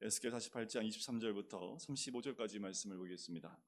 에스겔 48장 23절부터 35절까지 말씀을 보겠습니다.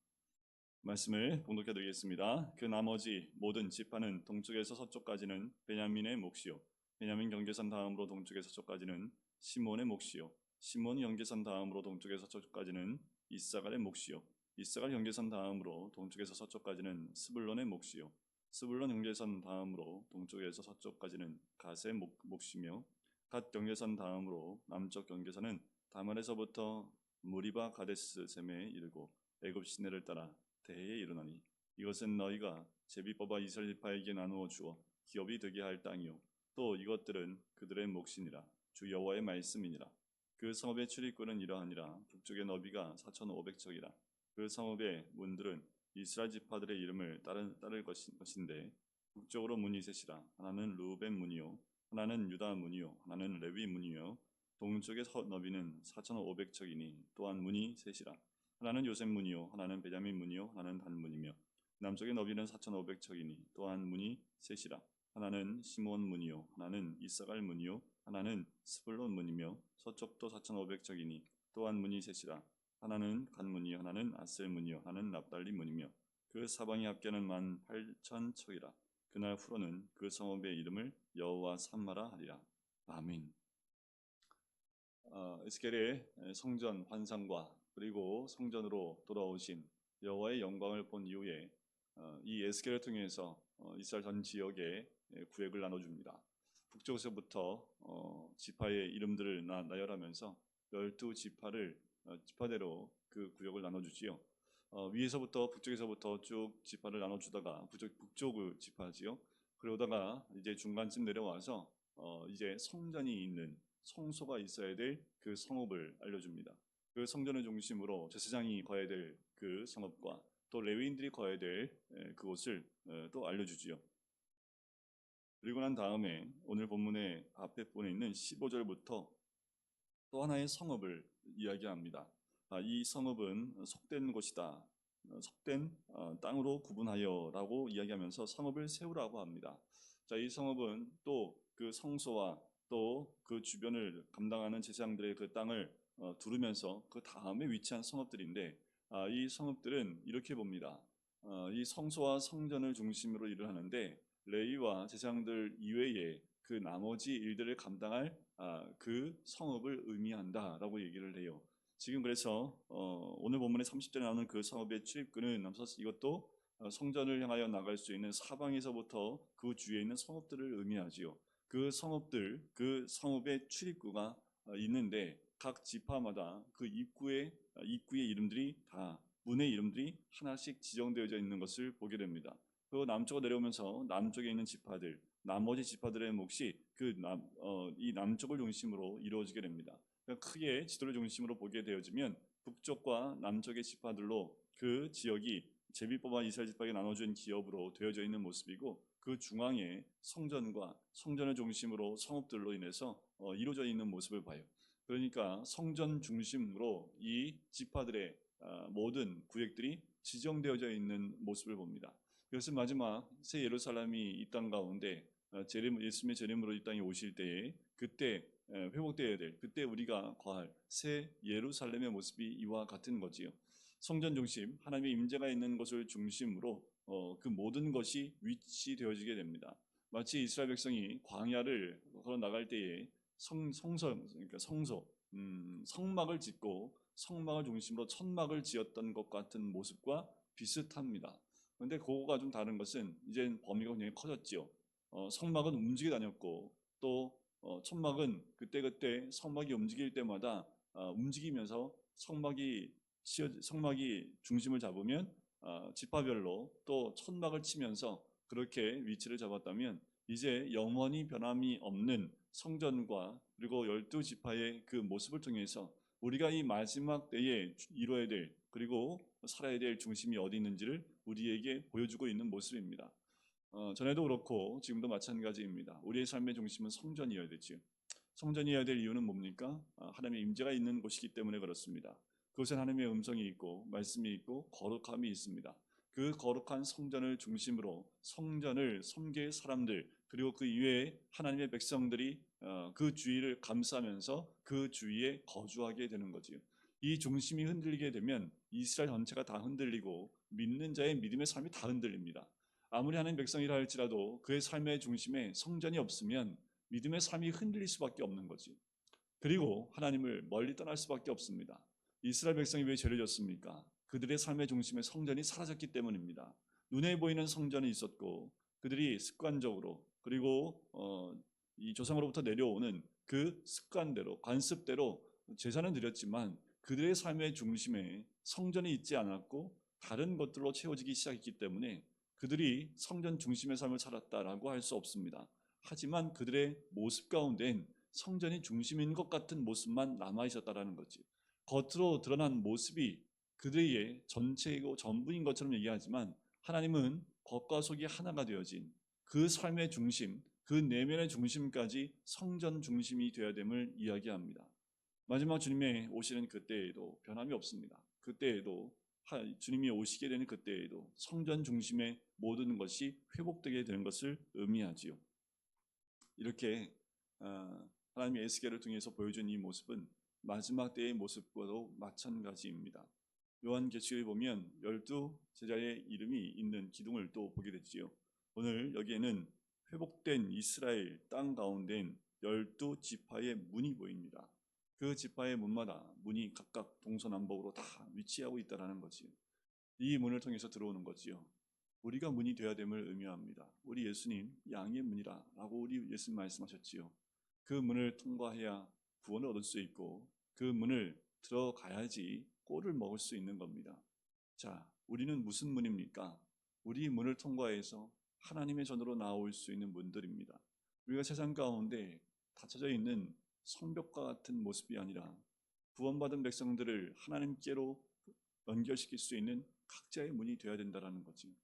말씀을 봉독해 드리겠습니다. 그 나머지 모든 지파는 동쪽에서 서쪽까지는 베냐민의 몫이요, 베냐민 경계선 다음으로 동쪽에서 서쪽까지는 시몬의 몫이요, 시몬 경계선 다음으로 동쪽에서 서쪽까지는 이사갈의 몫이요, 이사갈 경계선 다음으로 동쪽에서 서쪽까지는 스불론의 몫이요, 스불론 경계선 다음으로 동쪽에서 서쪽까지는 갓의 몫이며, 갓 경계선 다음으로 남쪽 경계선은 다말에서부터 무리바 가데스 셈에 이르고 애굽 시내를 따라 대해에 이르나니, 이것은 너희가 제비 뽑아 이스라엘 지파에게 나누어 주어 기업이 되게 할 땅이요, 또 이것들은 그들의 몫이니라. 주 여호와의 말씀이니라. 그 성읍의 출입구는 이러하니라. 북쪽의 너비가 4,500척이라. 그 성읍의 문들은 이스라엘 지파들의 이름을 따를 것인데, 북쪽으로 문이 셋이라. 하나는 르우벤 문이요, 하나는 유다 문이요, 하나는 레위 문이요. 동쪽의 너비는 4,500척이니 또한 문이 셋이라. 하나는 요셉 문이요, 하나는 베냐민 문이요, 하나는 단 문이며, 남쪽의 너비는 4,500척이니 또한 문이 셋이라. 하나는 시몬 문이요, 하나는 이사갈 문이요, 하나는 스불론 문이며, 서쪽도 4,500척이니 또한 문이 셋이라. 하나는 간 문이요, 하나는 아셀 문이요, 하나는 납달리 문이며, 그 사방이 합계는 18,000척이라. 그날 후로는 그 성읍의 이름을 여호와 삼마라 하리라. 아멘. 에스겔의 성전 환상과 그리고 성전으로 돌아오신 여호와의 영광을 본 이후에 이 에스겔을 통해서 이스라엘 전 지역에 구획을 나눠줍니다. 북쪽에서부터 지파의 이름들을 나열하면서 12지파를 지파대로 그 구역을 나눠주지요. 위에서부터 북쪽에서부터 쭉 지파를 나눠주다가 북쪽을 지파지요. 그러다가 이제 중간쯤 내려와서 이제 성전이 있는 성소가 있어야 될 그 성읍을 알려줍니다. 그 성전을 중심으로 제사장이 거해야 될 그 성읍과 또 레위인들이 거해야 될 그곳을 또 알려주지요. 그리고 난 다음에 오늘 본문의 앞에 부분에 있는 15절부터 또 하나의 성읍을 이야기합니다. 이 성읍은 속된 곳이다, 속된 땅으로 구분하여라고 이야기하면서 성읍을 세우라고 합니다. 자, 이 성읍은 또 그 성소와 또 그 주변을 감당하는 제사장들의 그 땅을 두르면서 그 다음에 위치한 성읍들인데, 이 성읍들은 이렇게 봅니다. 이 성소와 성전을 중심으로 일을 하는데 레위와 제사장들 이외에 그 나머지 일들을 감당할 그 성읍을 의미한다라고 얘기를 해요. 지금 그래서 오늘 본문의 30절에 나오는 그 성읍의 출입구는 이것도 성전을 향하여 나갈 수 있는 사방에서부터 그 주위에 있는 성읍들을 의미하지요. 그 성읍들, 그 성읍의 출입구가 있는데 각 지파마다 그 입구의 이름들이 다, 문의 이름들이 하나씩 지정되어져 있는 것을 보게 됩니다. 그 남쪽으로 내려오면서 남쪽에 있는 지파들, 나머지 지파들의 몫이 이 남쪽을 중심으로 이루어지게 됩니다. 그러니까 크게 지도를 중심으로 보게 되어지면 북쪽과 남쪽의 지파들로 그 지역이 제비 뽑아 이스라엘 지파에게 나눠준 기업으로 되어져 있는 모습이고, 그 중앙에 성전과 성전을 중심으로 성읍들로 인해서 이루어져 있는 모습을 봐요. 그러니까 성전 중심으로 이 지파들의 모든 구역들이 지정되어져 있는 모습을 봅니다. 그래서 마지막 새 예루살렘이 이 땅 가운데 예수님의 재림으로 이 땅에 오실 때에 그때 회복되어야 될, 그때 우리가 거할 새 예루살렘의 모습이 이와 같은 거지요. 성전 중심, 하나님의 임재가 있는 것을 중심으로 그 모든 것이 위치되어지게 됩니다. 마치 이스라엘 백성이 광야를 걸어 나갈 때에 그러니까 성소, 성막을 짓고 성막을 중심으로 천막을 지었던 것 같은 모습과 비슷합니다. 그런데 그거가 좀 다른 것은 이제 범위가 굉장히 커졌지요. 성막은 움직여 다녔고 또 천막은 그때그때 성막이 움직일 때마다 움직이면서 성막이 중심을 잡으면 지파별로 또 천막을 치면서 그렇게 위치를 잡았다면, 이제 영원히 변함이 없는 성전과 그리고 12지파의 그 모습을 통해서 우리가 이 마지막 때에 이루어야 될, 그리고 살아야 될 중심이 어디 있는지를 우리에게 보여주고 있는 모습입니다. 전에도 그렇고 지금도 마찬가지입니다. 우리의 삶의 중심은 성전이어야 되지요. 성전이어야 될 이유는 뭡니까? 하나님의 임재가 있는 곳이기 때문에 그렇습니다. 그것은 하나님의 음성이 있고 말씀이 있고 거룩함이 있습니다. 그 거룩한 성전을 중심으로 성전을 섬길 사람들, 그리고 그 이외에 하나님의 백성들이 그 주위를 감싸면서 그 주위에 거주하게 되는 거지요. 이 중심이 흔들리게 되면 이스라엘 전체가 다 흔들리고 믿는 자의 믿음의 삶이 다 흔들립니다. 아무리 하나님 백성이라 할지라도 그의 삶의 중심에 성전이 없으면 믿음의 삶이 흔들릴 수밖에 없는 거지. 그리고 하나님을 멀리 떠날 수밖에 없습니다. 이스라엘 백성이 왜 죄를 졌습니까? 그들의 삶의 중심에 성전이 사라졌기 때문입니다. 눈에 보이는 성전이 있었고 그들이 습관적으로 그리고 이 조상으로부터 내려오는 그 습관대로 관습대로 제사는 드렸지만 그들의 삶의 중심에 성전이 있지 않았고 다른 것들로 채워지기 시작했기 때문에 그들이 성전 중심의 삶을 살았다라고 할 수 없습니다. 하지만 그들의 모습 가운데엔 성전이 중심인 것 같은 모습만 남아 있었다라는 거지. 겉으로 드러난 모습이 그들의 전체이고 전부인 것처럼 얘기하지만 하나님은 겉과 속이 하나가 되어진 그 삶의 중심, 그 내면의 중심까지 성전 중심이 되어야 됨을 이야기합니다. 마지막 주님의 오시는 그때에도 변함이 없습니다. 그때에도 주님이 오시게 되는 그때에도 성전 중심의 모든 것이 회복되게 되는 것을 의미하지요. 이렇게 하나님이 에스겔을 통해서 보여준 이 모습은 마지막 때의 모습과도 마찬가지입니다. 요한계시록에 보면 12 제자의 이름이 있는 기둥을 또 보게 되지요. 오늘 여기에는 회복된 이스라엘 땅 가운데엔 12지파의 문이 보입니다. 그 지파의 문마다 문이 각각 동서남북으로 다 위치하고 있다는 거지요. 이 문을 통해서 들어오는 거지요. 우리가 문이 되어야 됨을 의미합니다. 우리 예수님 양의 문이라 라고 우리 예수님 말씀하셨지요. 그 문을 통과해야 구원을 얻을 수 있고 그 문을 들어가야지 꼴을 먹을 수 있는 겁니다. 자, 우리는 무슨 문입니까? 우리 문을 통과해서 하나님의 전으로 나올 수 있는 문들입니다. 우리가 세상 가운데 닫혀져 있는 성벽과 같은 모습이 아니라 구원받은 백성들을 하나님께로 연결시킬 수 있는 각자의 문이 되어야 된다는 거지.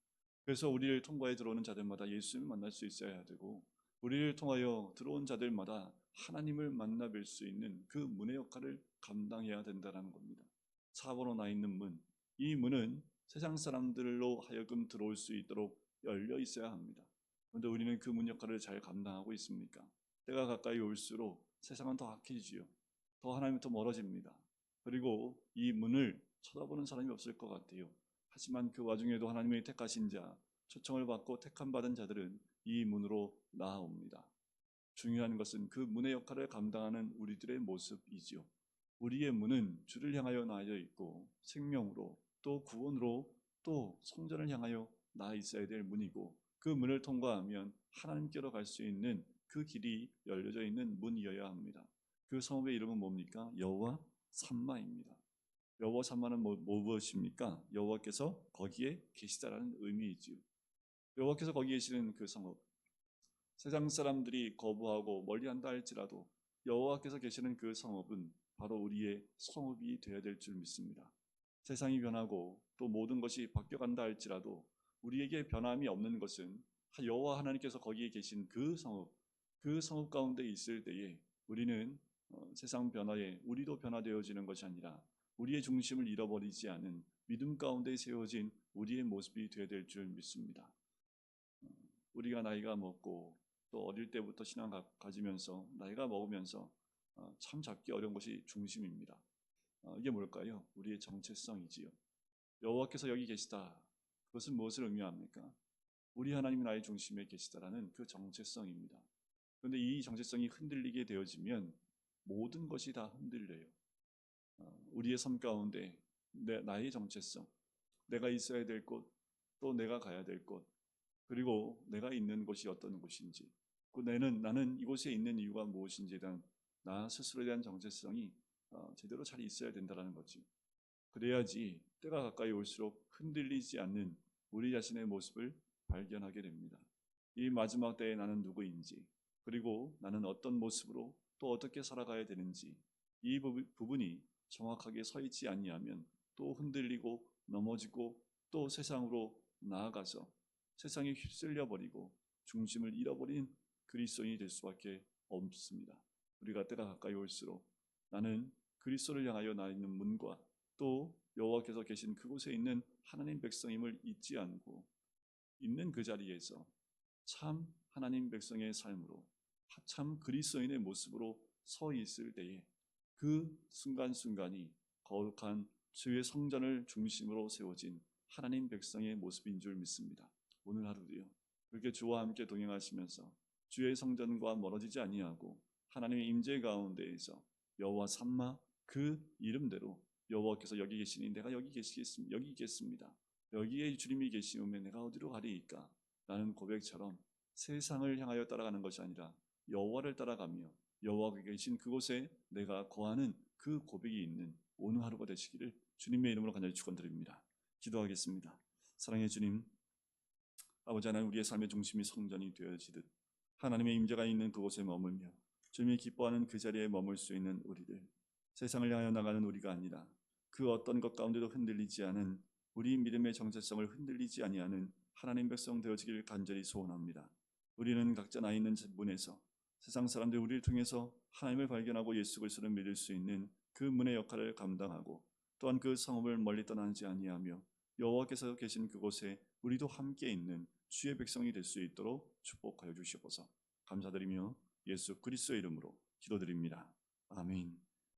그래서 우리를 통과해 들어오는 자들마다 예수님을 만날 수 있어야 되고 우리를 통하여 들어온 자들마다 하나님을 만나 뵐 수 있는 그 문의 역할을 감당해야 된다는 겁니다. 4번으로 나 있는 문, 이 문은 세상 사람들로 하여금 들어올 수 있도록 열려 있어야 합니다. 그런데 우리는 그 문 역할을 잘 감당하고 있습니까? 때가 가까이 올수록 세상은 더 악해지지요. 더 하나님부터 멀어집니다. 그리고 이 문을 쳐다보는 사람이 없을 것 같아요. 하지만 그 와중에도 하나님의 택하신 자, 초청을 받고 택함 받은 자들은 이 문으로 나아옵니다. 중요한 것은 그 문의 역할을 감당하는 우리들의 모습이지요. 우리의 문은 주를 향하여 나여 있고 생명으로 또 구원으로 또 성전을 향하여 나아 있어야 될 문이고 그 문을 통과하면 하나님께로 갈 수 있는 그 길이 열려져 있는 문이어야 합니다. 그 성읍의 이름은 뭡니까? 여호와 삼마입니다. 여호와 삼마는 무엇입니까? 여호와께서 거기에 계시다라는 의미이지요. 여호와께서 거기 계시는 그 성읍, 세상 사람들이 거부하고 멀리한다 할지라도 여호와께서 계시는 그 성읍은 바로 우리의 성읍이 되어야 될 줄 믿습니다. 세상이 변하고 또 모든 것이 바뀌어간다 할지라도 우리에게 변함이 없는 것은 여호와 하나님께서 거기에 계신 그 성읍 가운데 있을 때에 우리는 세상 변화에 우리도 변화되어지는 것이 아니라 우리의 중심을 잃어버리지 않은 믿음 가운데 세워진 우리의 모습이 되어야 될 줄 믿습니다. 우리가 나이가 먹고 또 어릴 때부터 신앙 가지면서 나이가 먹으면서 참 잡기 어려운 것이 중심입니다. 이게 뭘까요? 우리의 정체성이지요. 여호와께서 여기 계시다. 그것은 무엇을 의미합니까? 우리 하나님이 나의 중심에 계시다라는 그 정체성입니다. 그런데 이 정체성이 흔들리게 되어지면 모든 것이 다 흔들려요. 우리의 삶 가운데 나의 정체성, 내가 있어야 될 곳, 또 내가 가야 될 곳, 그리고 내가 있는 곳이 어떤 곳인지, 나는 이곳에 있는 이유가 무엇인지에 대한 나 스스로에 대한 정체성이 제대로 잘 있어야 된다는 거지. 그래야지 때가 가까이 올수록 흔들리지 않는 우리 자신의 모습을 발견하게 됩니다. 이 마지막 때에 나는 누구인지, 그리고 나는 어떤 모습으로 또 어떻게 살아가야 되는지 이 부분이 정확하게 서 있지 아니하면 또 흔들리고 넘어지고 또 세상으로 나아가서 세상에 휩쓸려 버리고 중심을 잃어버린 그리스도인이 될 수밖에 없습니다. 우리가 때가 가까이 올수록 나는 그리스도를 향하여 나 있는 문과 또 여호와께서 계신 그곳에 있는 하나님 백성임을 잊지 않고 있는 그 자리에서 참 하나님 백성의 삶으로 참 그리스도인의 모습으로 서 있을 때에 그 순간순간이 거룩한 주의 성전을 중심으로 세워진 하나님 백성의 모습인 줄 믿습니다. 오늘 하루도요. 그렇게 주와 함께 동행하시면서 주의 성전과 멀어지지 아니하고 하나님의 임재 가운데에서 여호와 삼마 그 이름대로 여호와께서 여기 계시니 내가 여기 있겠습니다. 여기에 주님이 계시오면 내가 어디로 가리이까? 라는 고백처럼 세상을 향하여 따라가는 것이 아니라 여호와를 따라가며 여호와가 계신 그곳에 내가 거하는 그 고백이 있는 오늘 하루가 되시기를 주님의 이름으로 간절히 축원드립니다. 기도하겠습니다. 사랑의 주님, 아버지 하나님, 우리의 삶의 중심이 성전이 되어지듯 하나님의 임재가 있는 그곳에 머물며 주님이 기뻐하는 그 자리에 머물 수 있는 우리들, 세상을 향하여 나가는 우리가 아니라 그 어떤 것 가운데도 흔들리지 않은 우리 믿음의 정체성을 흔들리지 아니하는 하나님 백성 되어지기를 간절히 소원합니다. 우리는 각자 나 있는 문에서 세상 사람들이 우리를 통해서 하나님을 발견하고 예수 그리스도를 믿을 수 있는 그 문의 역할을 감당하고 또한 그 성읍을 멀리 떠나지 아니하며 여호와께서 계신 그곳에 우리도 함께 있는 주의 백성이 될 수 있도록 축복하여 주시옵소서. 감사드리며 예수 그리스도의 이름으로 기도드립니다. 아멘.